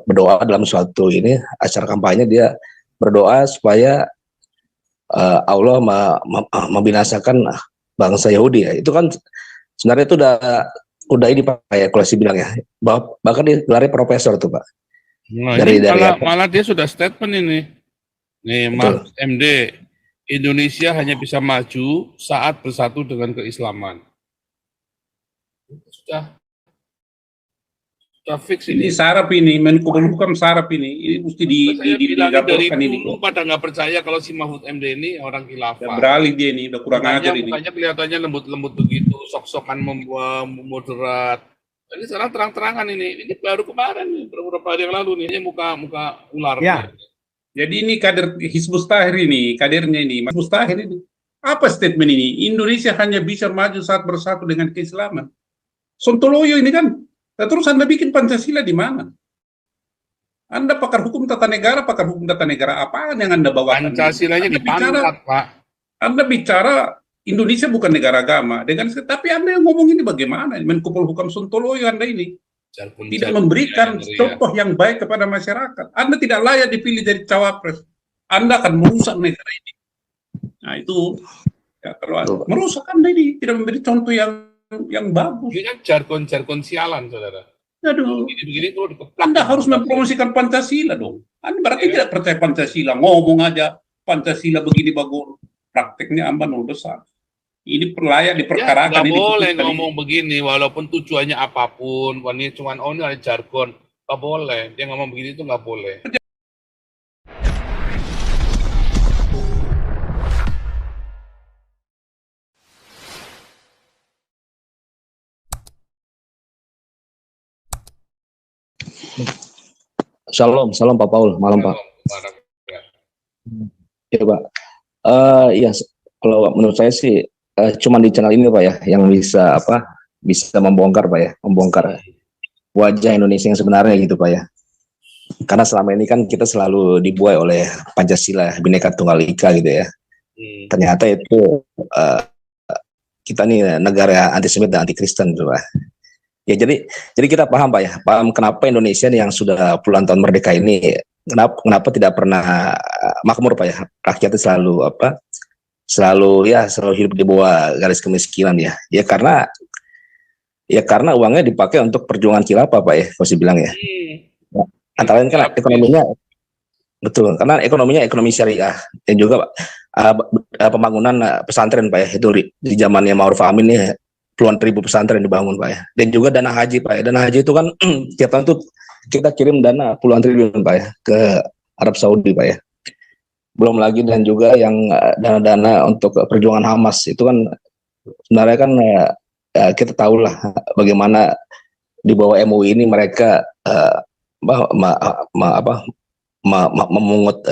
berdoa dalam suatu ini acara kampanye, dia berdoa supaya Allah membinasakan bangsa Yahudi ya. Itu kan sebenarnya itu udah ini Pak ya, kalau saya bilang ya. Bahkan dia gelarnya profesor tuh Pak. Nah, ini malah dia sudah statement ini. Nih, Mahfud MD, Indonesia hanya bisa maju saat bersatu dengan keislaman. Sudah fix ini sarap ini, Menko Polhukam sarap ini mesti dilaporkan ini. Dulu pada nggak percaya kalau si Mahfud MD ini orang khilafah. Beralih dia ini, udah kurang ajar ini. Mukanya kelihatannya lembut-lembut begitu, sok-sokan moderat. Ini sekarang terang-terangan ini baru kemarin nih, beberapa hari yang lalu nih, ini muka ular. Ya. Jadi ini kader Hizbut Tahrir ini, kadernya ini, Hizbut Tahrir ini. Apa statement ini? Indonesia hanya bisa maju saat bersatu dengan keislaman. Sontoloyo ini kan. Nah, terus Anda bikin Pancasila di mana? Anda pakar hukum tata negara apaan yang Anda bawa? Pancasilanya dipangkat, Pak. Anda bicara Indonesia bukan negara agama, tapi Anda yang ngomong ini bagaimana? Menko Polhukam Sontoloyo Anda ini tidak memberikan contoh yang baik kepada masyarakat. Anda tidak layak dipilih jadi cawapres. Anda akan merusak negara ini. Nah itu, ya, kalau merusak Anda ini tidak memberi contoh yang bagus. Ini kan jargon sialan, saudara. Aduh, begini Anda harus mempromosikan Pancasila dong. Anda berarti tidak percaya Pancasila, ngomong aja Pancasila begini bagus, prakteknya amban besar. Ini layak diperkarakan. Nggak boleh ngomong begini, walaupun tujuannya apapun, ini cuma ini ada jargon, nggak boleh. Dia ngomong begini itu nggak boleh. Shalom Pak Paul, malam Pak. Ya Pak. Ya kalau menurut saya sih cuma di channel ini Pak ya yang bisa membongkar Pak ya, membongkar wajah Indonesia yang sebenarnya gitu Pak ya. Karena selama ini kan kita selalu dibuai oleh Pancasila, Bhinneka Tunggal Ika gitu ya. Ternyata itu kita nih negara antisemit dan anti Kristen gitu Pak. Ya jadi kita paham Pak ya, paham kenapa Indonesia yang sudah puluhan tahun merdeka ini kenapa tidak pernah makmur Pak ya. Rakyatnya selalu hidup di bawah garis kemiskinan ya. Ya karena uangnya dipakai untuk perjuangan khilafah Pak ya, kalau saya bilang ya. Antara lain kan ekonominya betul, karena ekonominya ekonomi syariah dan juga pembangunan pesantren Pak ya, itu di zamannya Ma'ruf Amin nih puluhan ribu pesantren dibangun Pak ya. Dan juga dana haji Pak ya. Dana haji itu kan tiap tahun tuh kita kirim dana puluhan triliun Pak ya ke Arab Saudi Pak ya. Belum lagi dan juga yang dana-dana untuk perjuangan Hamas itu kan sebenarnya kan kita tahu lah bagaimana di bawah MUI ini mereka memungut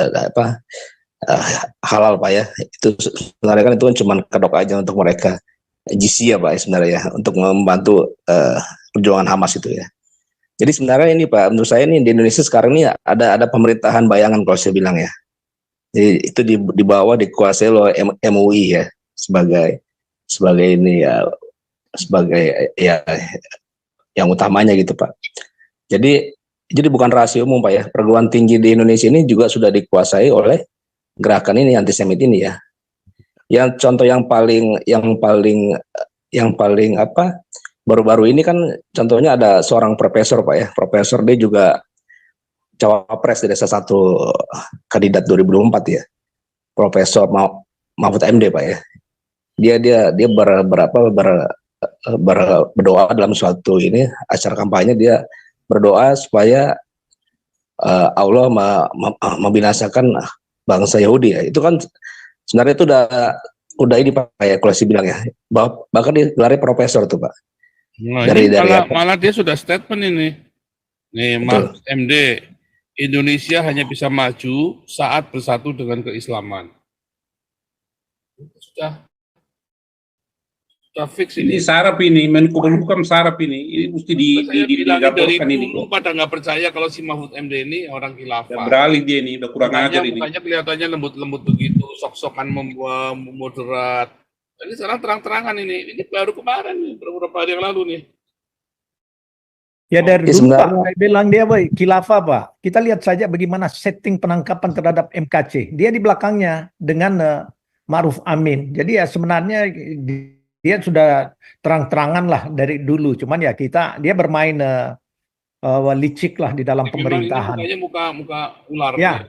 halal Pak ya. Itu sebenarnya kan itu kan cuma kedok aja untuk mereka. GC ya Pak sebenarnya ya, untuk membantu perjuangan Hamas itu ya. Jadi sebenarnya ini Pak, menurut saya ini di Indonesia sekarang ini ada pemerintahan bayangan kalau saya bilang ya. Jadi itu dikuasai oleh MUI ya sebagai ini ya, sebagai ya yang utamanya gitu Pak. Jadi bukan rahasia umum Pak ya, perguruan tinggi di Indonesia ini juga sudah dikuasai oleh gerakan ini antisemit ini ya. Yang contoh yang paling baru-baru ini kan contohnya ada seorang profesor Pak ya. Profesor dia juga cawapres dari salah satu kandidat 2024 ya. Profesor Mahfud MD Pak ya. Dia berdoa dalam suatu ini acara kampanye, dia berdoa supaya Allah membinasakan bangsa Yahudi ya. Itu kan sebenarnya itu udah ini Pak ya, kalau saya bilang ya. Bahkan dia gelarnya profesor tuh Pak. Nah, malah dia sudah statement ini. Nih, Mahfud MD, Indonesia hanya bisa maju saat bersatu dengan keislaman. Sudah fix ini sarap ini, Menko Polhukam sarap ini mesti dilaporkan ini. Dulu pada nggak percaya kalau si Mahfud MD ini orang khilafah. Beralih dia ini, udah kurang ajar ini. Mukanya kelihatannya lembut-lembut begitu, sok-sokan moderat. Ini sekarang terang-terangan ini baru kemarin nih, beberapa hari yang lalu nih. Ya dari Ya, dulu Pak, sebenarnya saya bilang dia khilafah Pak. Kita lihat saja bagaimana setting penangkapan terhadap MKC. Dia di belakangnya dengan Ma'ruf Amin. Jadi ya sebenarnya dia sudah terang-terangan lah dari dulu. Cuman ya dia bermain licik lah di dalam Memang ini pemerintahan. mukanya muka ular. Ya.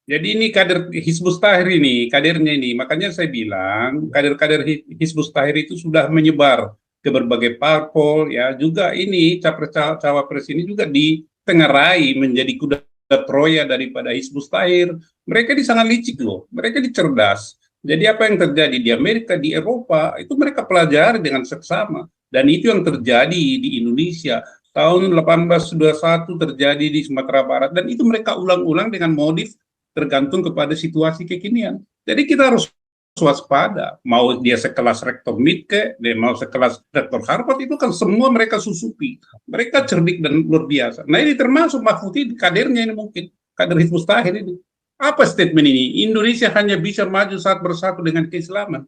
Jadi ini kader Hizbut Tahrir ini, kadernya ini. Makanya saya bilang kader-kader Hizbut Tahrir itu sudah menyebar ke berbagai parpol ya. Juga ini cawapres ini juga ditengarai menjadi kuda Troya daripada Hizbut Tahrir. Mereka ini sangat licik loh. Mereka ini cerdas. Jadi apa yang terjadi di Amerika, di Eropa itu mereka pelajari dengan seksama. Dan itu yang terjadi di Indonesia. Tahun 1821 terjadi di Sumatera Barat dan itu mereka ulang-ulang dengan modif tergantung kepada situasi kekinian. Jadi kita harus waspada. Mau dia sekelas rektor MIT dia mau sekelas rektor Harvard, itu kan semua mereka susupi. Mereka cerdik dan luar biasa. Nah ini termasuk Mahfud ini, kadernya ini mungkin, kader Hizbut Tahrir ini. Apa statement ini? Indonesia hanya bisa maju saat bersatu dengan keislaman.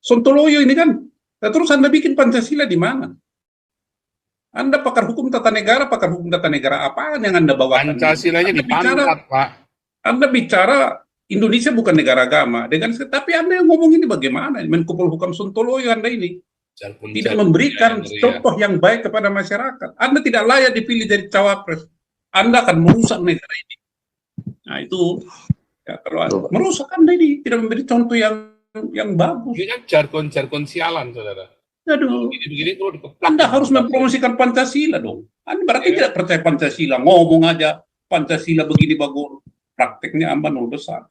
Sontoloyo ini kan, terus Anda bikin Pancasila di mana? Anda pakar hukum tata negara apaan yang Anda bawakan? Pancasilanya dipangkat, Pak. Anda bicara Indonesia bukan negara agama, tapi Anda yang ngomong ini bagaimana? Menko Polhukam Sontoloyo Anda ini tidak memberikan contoh yang baik kepada masyarakat. Anda tidak layak dipilih jadi cawapres. Anda akan merusak negara ini. Nah itu ya, kalau merusak Anda ini tidak memberi contoh yang bagus. Ini kan jargon sialan, saudara. Aduh, begini Anda harus mempromosikan Pancasila dong. Anda berarti tidak percaya Pancasila, ngomong aja Pancasila begini bagus. Prakteknya nol besar.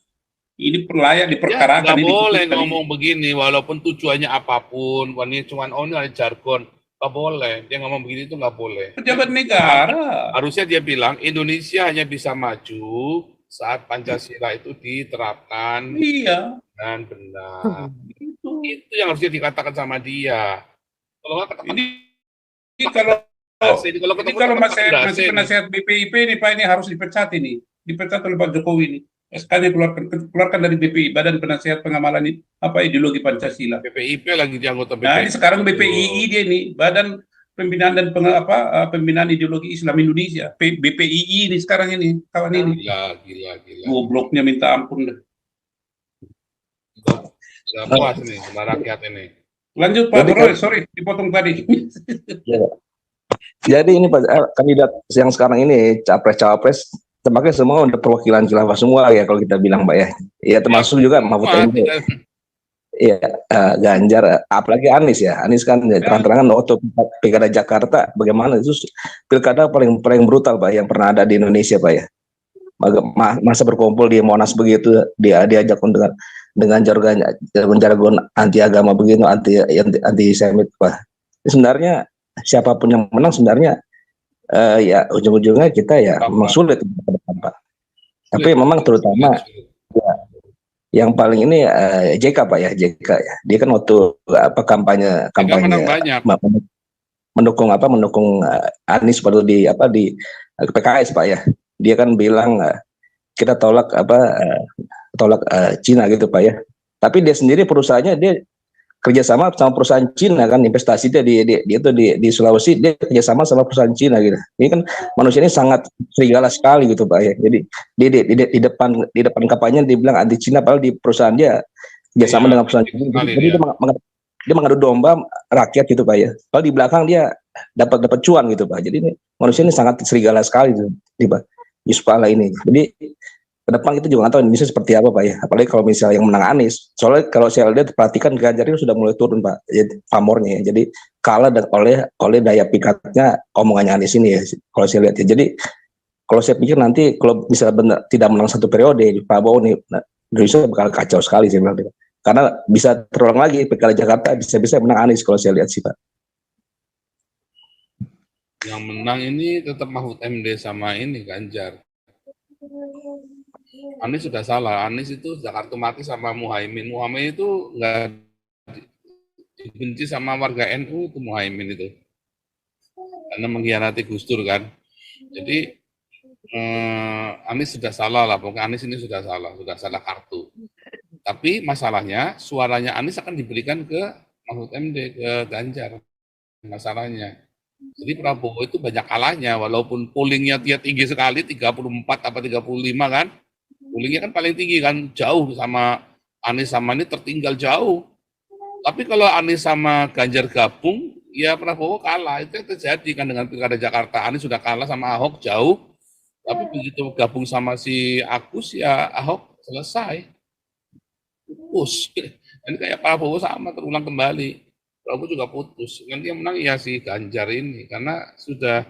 Ini layak diperkarakan. Nggak boleh ngomong begini, walaupun tujuannya apapun. Ini cuma ini ada jargon. Nggak boleh. Dia ngomong begini itu nggak boleh. Pejabat negara. Harusnya dia bilang Indonesia hanya bisa maju saat Pancasila itu diterapkan. Iya. Dan benar. Itu yang harusnya dikatakan sama dia. Kalau nggak kalau masih penasihat BPIP ini Pak, ini harus dipecat ini. Dipecat oleh Pak Jokowi ini. SK-nya keluarkan dari BPI, Badan Penasihat Pengamalan ini, Ideologi Pancasila. BPIP lagi di anggota BPI. Nah, ini sekarang BPII dia nih, Badan Pembinaan dan Pembinaan Ideologi Islam Indonesia. BPII ini sekarang ini, kawan ini. Gila. Gobloknya minta ampun deh. Gak puas nih sama rakyat ini. Lanjut Pak Roy, sorry dipotong tadi. Jadi ini Pak, kandidat yang sekarang ini capres-cawapres tempatnya semua udah perwakilan khilafah semua ya kalau kita bilang Pak ya. Ya termasuk juga Mahfud MD. Iya, Ganjar, apalagi Anies ya. Anies kan terang-terangan waktu Pilkada Jakarta bagaimana itu pilkada paling brutal Pak yang pernah ada di Indonesia Pak ya. Masa berkumpul di Monas begitu diajak dengan jargon anti agama begitu, anti semit Pak. Sebenarnya siapapun yang menang sebenarnya ya ujung-ujungnya kita ya memang sulit Pak. Tapi memang terutama ya, yang paling ini JK Pak ya, JK ya. Dia kan waktu kampanye mendukung Anies pada di PKS Pak ya. Dia kan bilang kita tolak Cina gitu Pak ya. Tapi dia sendiri perusahaannya dia kerjasama sama perusahaan Cina kan, investasi dia di Sulawesi dia kerjasama sama perusahaan Cina gitu. Ini kan manusia ini sangat serigala sekali gitu Pak ya. Jadi di depan kampanye dia bilang anti Cina, padahal di perusahaan dia kerjasama dengan perusahaan Cina. Jadi dia mengadu domba rakyat gitu Pak ya. Kalau di belakang dia dapat cuan gitu Pak. Jadi ini manusia ini sangat serigala sekali gitu Pak Yusuf Kala ini. Jadi ke depan kita juga nggak tahu Indonesia seperti apa Pak ya, apalagi kalau misalnya yang menang Anies. Soalnya kalau saya lihat perhatikan Ganjar itu sudah mulai turun Pak, pamornya ya. Jadi kalah oleh daya pikatnya omongannya Anies ini ya, kalau saya lihat ya. Jadi kalau saya pikir nanti kalau misalnya benar tidak menang satu periode Prabowo nih, Indonesia bakal kacau sekali saya bilang. Karena bisa terulang lagi Pilkada Jakarta, bisa menang Anies kalau saya lihat sih Pak. Yang menang ini tetap Mahfud MD sama ini Ganjar. Anies sudah salah. Anies itu sudah kartu mati sama Muhaimin. Muhaimin itu nggak dibenci sama warga NU itu Muhaimin itu. Karena mengkhianati Gus Dur kan. Jadi Anies sudah salah lah. Pokoknya Anies ini sudah salah kartu. Tapi masalahnya suaranya Anies akan diberikan ke Mahfud MD, ke Ganjar. Masalahnya. Jadi Prabowo itu banyak kalahnya, walaupun pollingnya dia tinggi sekali, 34 apa 35 kan, pollingnya kan paling tinggi kan, jauh sama Anies sama ini tertinggal jauh. Tapi kalau Anies sama Ganjar gabung, ya Prabowo kalah. Itu yang terjadi kan dengan Pilkada Jakarta. Anies sudah kalah sama Ahok jauh, tapi begitu gabung sama si Agus, ya Ahok selesai. Putus. Ini kayak Prabowo sama terulang kembali. Prabowo juga putus. Nanti yang menang ya si Ganjar ini, karena sudah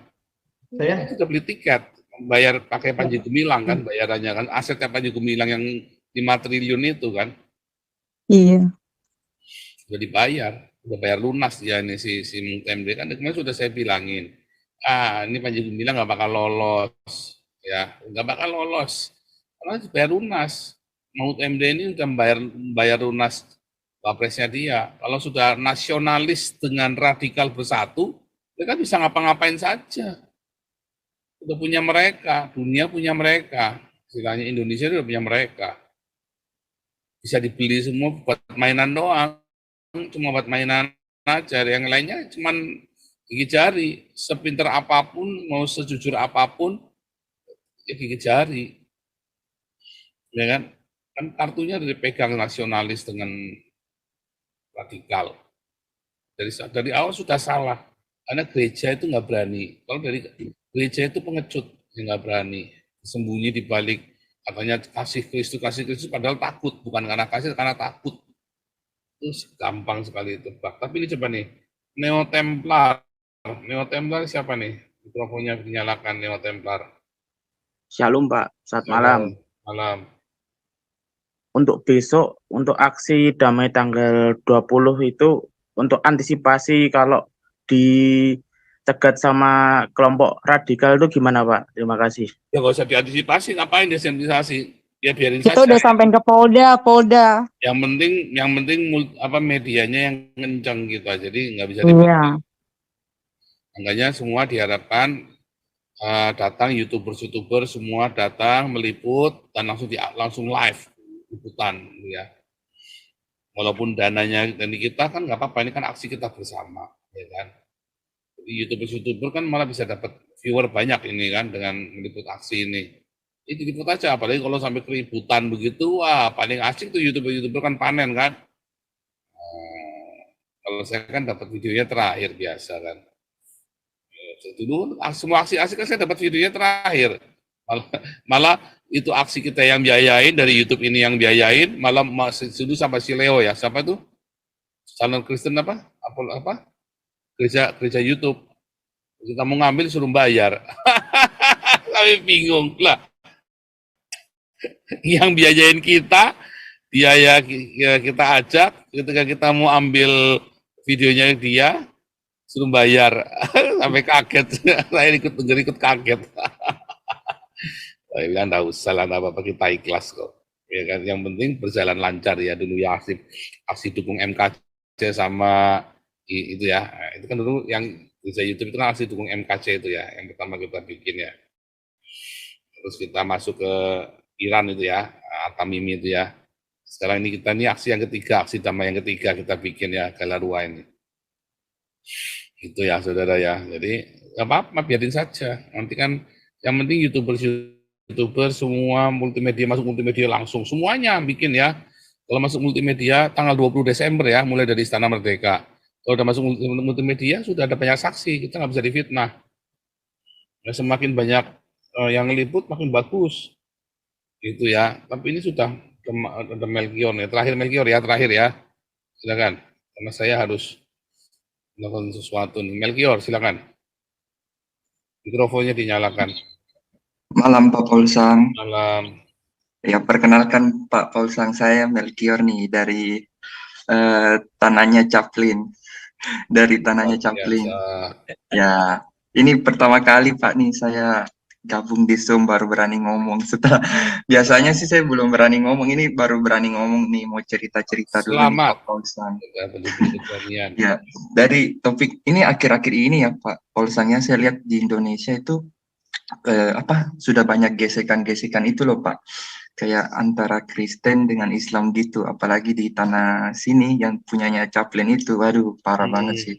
beli tiket, bayar pakai Panji Gumilang kan, bayarannya kan, asetnya Panji Gumilang yang 5 triliun itu kan. Iya. Sudah dibayar, udah bayar lunas ya ini si Muhtemde kan kemarin sudah saya bilangin, ini Panji Gumilang nggak bakal lolos, ya nggak bakal lolos, karena dibayar lunas. Muhtemde ini udah bayar lunas wapresnya dia. Kalau sudah nasionalis dengan radikal bersatu, mereka bisa ngapa-ngapain saja. Udah punya mereka, dunia punya mereka, istilahnya Indonesia udah punya mereka. Bisa dibeli semua buat mainan doang, cuma buat mainan aja, yang lainnya cuman gigi jari. Sepinter apapun, mau sejujur apapun, ya gigi jari. Ya kan? Kan kartunya dipegang nasionalis dengan radikal. Dari awal sudah salah, karena gereja itu nggak berani. Kalau dari gereja itu pengecut, yang nggak berani, sembunyi di balik katanya kasih Kristus, padahal takut, bukan karena kasih, karena takut. Itu gampang sekali tebak. Tapi ini coba nih, Neo Templar siapa nih? Mikrofonnya dinyalakan, Neo Templar. Shalom Pak, selamat malam. Malam. Untuk besok, untuk aksi damai tanggal 20 itu, untuk antisipasi kalau dicegat sama kelompok radikal itu gimana Pak? Terima kasih. Ya nggak usah diantisipasi, ngapain diantisipasi? Ya biarin Kita saja. udah sampein ke Polda. Yang penting medianya yang kencang gitu aja, jadi nggak bisa Iya. Makanya semua diharapkan datang youtuber semua datang meliput dan langsung live liputan ya. Walaupun dananya dari kita kan nggak apa-apa, ini kan aksi kita bersama ya kan. Jadi youtuber kan malah bisa dapat viewer banyak ini kan dengan meliput aksi ini. Itu diliput aja, apalagi kalau sampai keributan begitu, wah paling asik tuh youtuber kan panen kan. Kalau saya kan dapat videonya terakhir biasa kan. Dulu semua aksi-aksi kan saya dapat videonya terakhir. Malah itu aksi kita yang biayain, dari YouTube ini yang biayain, malah masih dulu sampai si Leo ya, siapa tuh? Channel Kristen apa? Gereja YouTube. Kita mau ngambil suruh bayar. Kami bingung lah. Yang biayain kita, biaya kita ajak, ketika kita mau ambil videonya dia, suruh bayar. Sampai kaget. Saya ikut kaget. Saya bilang enggak usah lah, apa-apa, kita ikhlas kok. Ya kan, yang penting berjalan lancar ya dulu ya, aksi dukung MKC sama itu ya. Itu kan dulu yang bisa YouTube itu kan aksi dukung MKC itu ya, yang pertama kita bikin ya. Terus kita masuk ke Iran itu ya, Tamimi itu ya. Sekarang ini kita aksi yang ketiga, aksi damai yang ketiga kita bikin ya, Galarua ini. Itu ya saudara ya. Jadi nggak apa-apa, biarin saja. Nanti kan yang penting YouTuber semua multimedia masuk multimedia langsung, semuanya bikin ya. Kalau masuk multimedia tanggal 20 Desember ya, mulai dari Istana Merdeka. Kalau udah masuk multimedia sudah ada banyak saksi, kita nggak bisa difitnah. Ya, semakin banyak yang ngeliput makin bagus. Gitu ya. Tapi ini sudah ada Melkior nih. Terakhir Melkior ya, terakhir ya. Silakan. Karena saya harus melakukan sesuatu nih. Melkior, silakan. Mikrofonnya dinyalakan. Malam Pak Paulsang. Malam. Ya, perkenalkan Pak Paulsang, saya Melkior nih dari tanahnya Chaplin. Dari tanahnya Chaplin. Ya, ini pertama kali Pak nih saya gabung di Zoom, baru berani ngomong. Setelah biasanya sih saya belum berani ngomong, ini baru berani ngomong nih, mau cerita-cerita dulu nih Pak Paulsang. Ya, dari topik ini akhir-akhir ini ya Pak Paulsangnya, saya lihat di Indonesia itu sudah banyak gesekan-gesekan itu loh Pak, kayak antara Kristen dengan Islam gitu, apalagi di tanah sini yang punyanya Chaplin itu, waduh parah banget sih.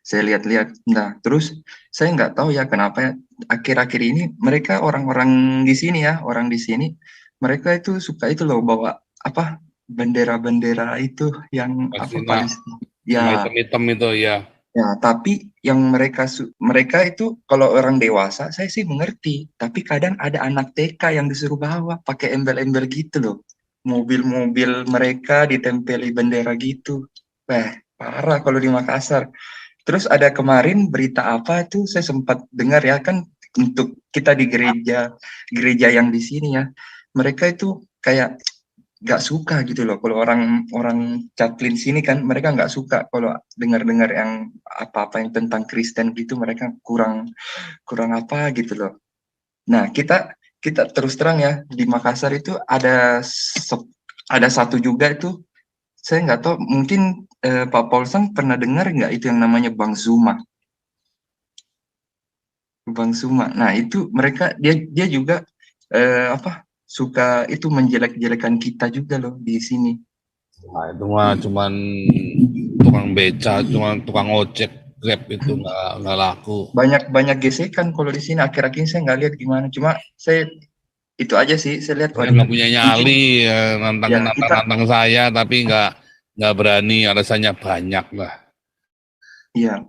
Saya lihat-lihat. Nah, terus saya nggak tahu ya kenapa akhir-akhir ini mereka orang-orang di sini ya, orang di sini mereka itu suka itu loh bawa apa bendera-bendera itu yang apa Palestina, Palestina. sama Ya, hitam-hitam itu ya. ya, tapi yang mereka itu kalau orang dewasa saya sih mengerti, tapi kadang ada anak TK yang disuruh bawa pakai embel-embel gitu loh. Mobil-mobil mereka ditempeli bendera gitu. Wah, parah kalau di Makassar. Terus ada kemarin berita apa tuh saya sempat dengar ya kan untuk kita di gereja yang di sini ya mereka itu kayak nggak suka gitu loh kalau orang Chaplin sini kan mereka nggak suka kalau dengar-dengar yang apa-apa yang tentang Kristen gitu mereka kurang kurang apa gitu loh. Nah kita terus terang ya di Makassar itu ada satu juga itu saya nggak tahu mungkin Pak Paulsen pernah dengar nggak itu yang namanya Bang Zuma. Bang Zuma. Nah, itu mereka dia juga apa suka itu menjelek-jelekan kita juga loh di sini. Nah, itu mah cuman tukang beca, cuman tukang ojek, Grab itu nggak laku. Banyak gesekan kalau di sini akhir-akhir ini saya nggak lihat gimana. Cuma saya itu aja sih saya lihat Saya nggak punya nyali, ya, ya kita nantang saya, tapi nggak berani, alasannya banyak lah. ya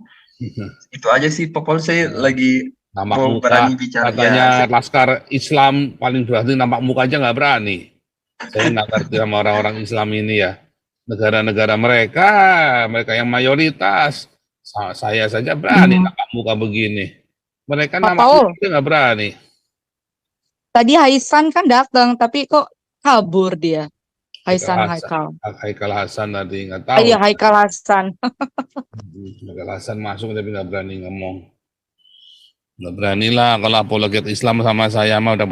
itu aja sih Pak Paul saya lagi Nampak mau muka, berani bicara katanya ya. Laskar Islam paling berarti nampak muka aja nggak berani. Saya nggak ngerti sama orang-orang Islam ini ya. Negara-negara mereka yang mayoritas, saya saja berani nampak muka begini. Mereka Pak nampak Paul, muka nggak berani. tadi Haisan kan datang, tapi kok kabur dia? Haisan Haikal Haikal. Haikal Hasan tadi nggak Ah, tahu. iya, Haikal Hasan. Haikal Hasan masuk tapi nggak berani ngomong. Nggak berani lah kalau apologet Islam sama saya mah udah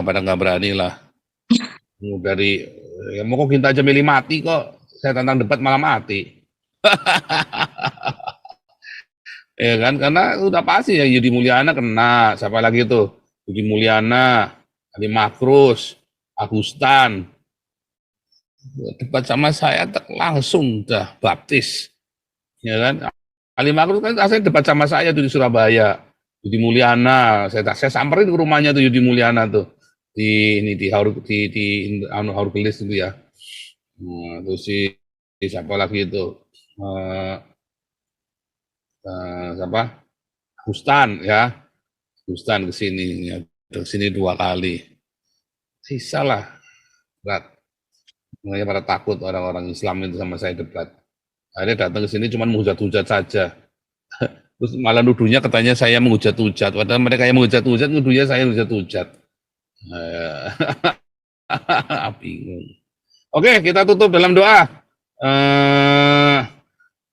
pada nggak berani lah. Dari ya mau kok kita aja milih mati kok. Saya tantang debat malah mati. Ya kan karena udah pasti ya Yudi Mulyana kena, siapa lagi tuh? Yudi Mulyana, Ali Makrus, Agustan. Debat sama saya langsung udah baptis. Ya kan? Ali Makrus kan asalnya debat sama saya tuh di Surabaya. Yudi Mulyana, saya samperin ke rumahnya tuh Yudi Mulyana tuh di Haur Gelis itu ya. Nah, terus siapa lagi itu siapa Gustan ya, Gustan kesini ya, kesini 2 kali, sisa lah berat. Makanya pada takut orang-orang Islam itu sama saya debat. Akhirnya datang ke sini cuma menghujat-hujat saja. Terus malah nuduhnya katanya saya menghujat-hujat, padahal mereka yang menghujat-hujat, nuduhnya saya menghujat-hujat. Bingung. Oke, kita tutup dalam doa.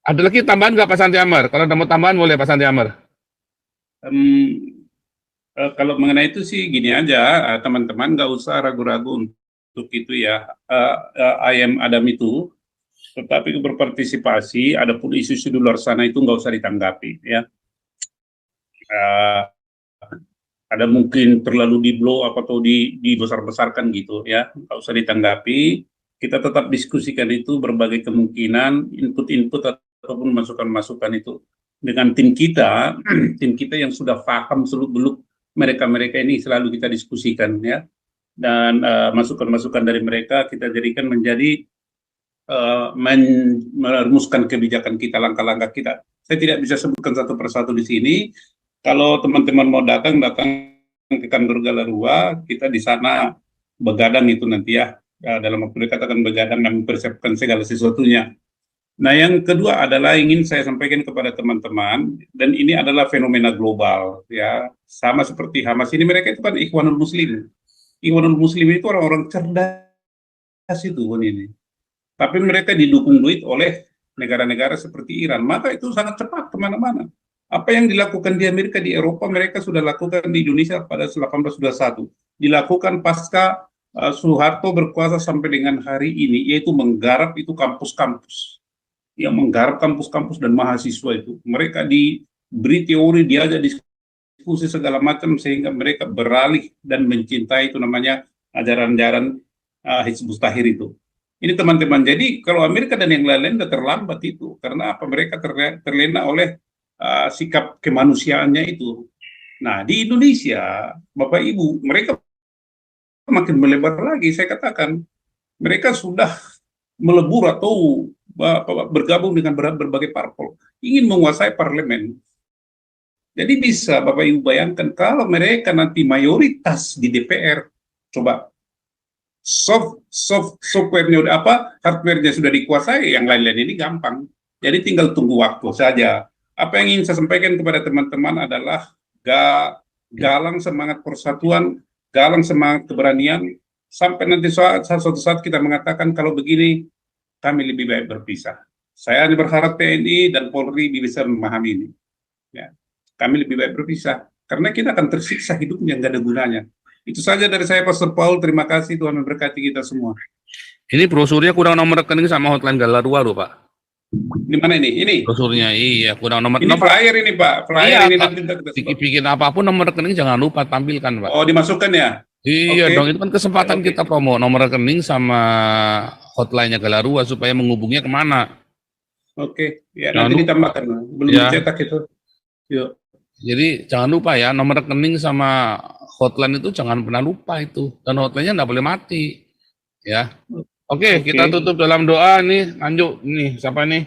Ada lagi tambahan nggak Pak Santi Amar? Kalau ada mau tambahan boleh Pak Santi Amar. Kalau mengenai itu sih gini aja, teman-teman nggak usah ragu-ragu untuk itu ya. I am Adam itu, tetapi berpartisipasi, adapun isu-isu di luar sana itu nggak usah ditanggapi ya. Ada mungkin terlalu di-blow atau dibesar-besarkan gitu ya, nggak usah ditanggapi. Kita tetap diskusikan itu berbagai kemungkinan, input-input ataupun masukan-masukan itu dengan tim kita yang sudah paham seluk-beluk mereka ini selalu kita diskusikan ya, dan masukan-masukan dari mereka kita jadikan menjadi merumuskan kebijakan kita, langkah-langkah kita. Saya tidak bisa sebutkan satu persatu di sini. Kalau teman-teman mau datang ke kantor Galarua, kita di sana begadang itu nanti ya. Dalam waktu dekat akan begadang dan mempersiapkan segala sesuatunya. Nah, yang kedua adalah ingin saya sampaikan kepada teman-teman, dan ini adalah fenomena global ya, sama seperti Hamas ini, mereka itu kan Ikhwanul Muslim. Ikhwanul Muslim itu orang-orang cerdas itu ini. Tapi mereka didukung duit oleh negara-negara seperti Iran, maka itu sangat cepat kemana-mana. Apa yang dilakukan di Amerika, di Eropa, mereka sudah lakukan di Indonesia pada 1821. Dilakukan pasca Soeharto berkuasa sampai dengan hari ini, yaitu menggarap itu kampus-kampus. Yang menggarap kampus-kampus dan mahasiswa itu. Mereka diberi teori, diajak diskusi segala macam, sehingga mereka beralih dan mencintai itu namanya ajaran-ajaran Hizbut Tahrir itu. Ini teman-teman, jadi kalau Amerika dan yang lain-lain udah terlambat itu, karena apa? Mereka terlena oleh sikap kemanusiaannya itu. Nah, di Indonesia, Bapak Ibu, mereka makin melebar lagi, saya katakan. Mereka sudah melebur atau bergabung dengan berbagai parpol, ingin menguasai parlemen. Jadi bisa Bapak Ibu bayangkan kalau mereka nanti mayoritas di DPR, coba software-nya udah hardware-nya sudah dikuasai, yang lain-lain ini gampang. Jadi tinggal tunggu waktu saja. Apa yang ingin saya sampaikan kepada teman-teman adalah galang semangat persatuan, galang semangat keberanian, sampai nanti suatu saat kita mengatakan kalau begini, kami lebih baik berpisah. Saya berharap TNI dan Polri bisa memahami ini. Ya. Kami lebih baik berpisah, karena kita akan tersiksa hidupnya, nggak ada gunanya. Itu saja dari saya, Pastor Paul. Terima kasih, Tuhan memberkati kita semua. Ini brosurnya kurang nomor rekening sama hotline Galarua loh, Pak. Di mana ini? Ini brosurnya, iya, kurang nomor. Ini flyer ini, Pak. Flyer iya, ini Pak. nanti Bikin apapun nomor rekening jangan lupa tampilkan, Pak. Oh, dimasukkan ya? Iya Oke. dong, itu kan kesempatan kita promo nomor rekening sama hotline-nya Galarua supaya menghubungnya kemana. Oke, ya Jangan nanti lupa. ditambahkan. Belum Ya. dicetak itu. Yuk. Jadi jangan lupa ya, nomor rekening sama hotline itu jangan pernah lupa itu. Dan hotline-nya nggak boleh mati. Ya. Oke, kita tutup dalam doa nih. Lanjut nih, siapa nih?